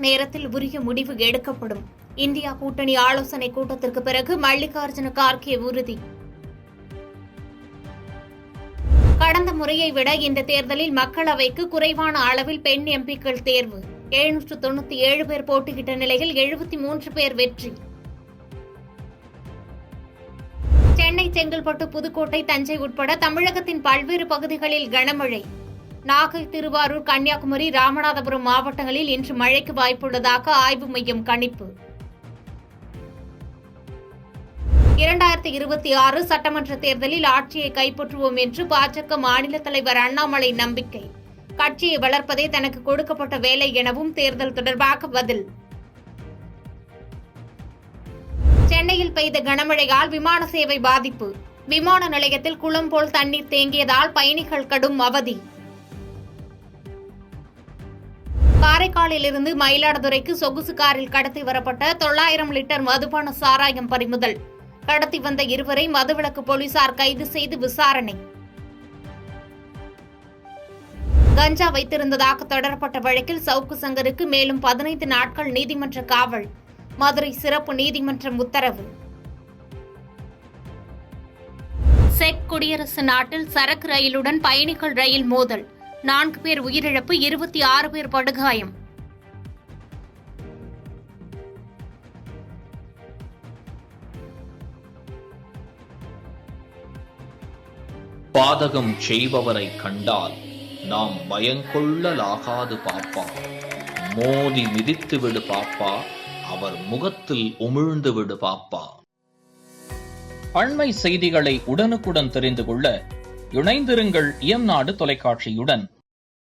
நேரத்தில் உரிய முடிவு எடுக்கப்படும். இந்தியா கூட்டணி ஆலோசனை கூட்டத்திற்கு பிறகு மல்லிகார்ஜுன கார்கே உறுதி. கடந்த முறையை விட இந்த தேர்தலில் மக்களவைக்கு குறைவான அளவில் பெண் எம்பிக்கள் தேர்வு. 797 பேர் போட்டியிட்ட நிலையில் 73 பேர் வெற்றி. சென்னை, செங்கல்பட்டு, புதுக்கோட்டை, தஞ்சை உட்பட தமிழகத்தின் பல்வேறு பகுதிகளில் கனமழை. நாகை, திருவாரூர், கன்னியாகுமரி, ராமநாதபுரம் மாவட்டங்களில் இன்று மழைக்கு வாய்ப்புள்ளதாக ஆய்வு மையம் கணிப்பு. 2026 சட்டமன்ற தேர்தலில் ஆட்சியை கைப்பற்றுவோம் என்று பாஜக மாநில தலைவர் அண்ணாமலை நம்பிக்கை. கட்சியை வளர்ப்பதே தனக்கு கொடுக்கப்பட்ட வேலை எனவும் தேர்தல் தொடர்பாக பதில். சென்னையில் பெய்த கனமழையால் விமான சேவை பாதிப்பு. விமான நிலையத்தில் குளம் போல் தண்ணீர் தேங்கியதால் பயணிகள் கடும் அவதி. காரைக்காலிலிருந்து மயிலாடுதுறைக்கு சொகுசு காரில் கடத்தி வரப்பட்ட 900 லிட்டர் மதுபான சாராயம் பறிமுதல். கடத்தி வந்த இருவரை மதுவிலக்கு போலீசார் கைது செய்து விசாரணை. கஞ்சா வைத்திருந்ததாக தொடரப்பட்ட வழக்கில் சவுக்கு சங்கருக்கு மேலும் 15 நாட்கள் நீதிமன்ற காவல். மதுரை சிறப்பு நீதிமன்றம் உத்தரவு. செக் குடியரசு நாட்டில் சரக்கு ரயிலுடன் பயணிகள் ரயில் மோதல். 4 பேர் உயிரிழப்பு, 26 பேர் படுகாயம். பாதகம் செய்பவரை கண்டால் நாம் பயங்கொள்ளலாகாது பாப்பா. மோதி மிதித்து விடு பாப்பா, அவர் முகத்தில் உமிழ்ந்து விடு பாப்பா. அண்மை செய்திகளை உடனுக்குடன் தெரிந்து கொள்ள இணைந்திருங்கள் இயம்நாடு தொலைக்காட்சியுடன்.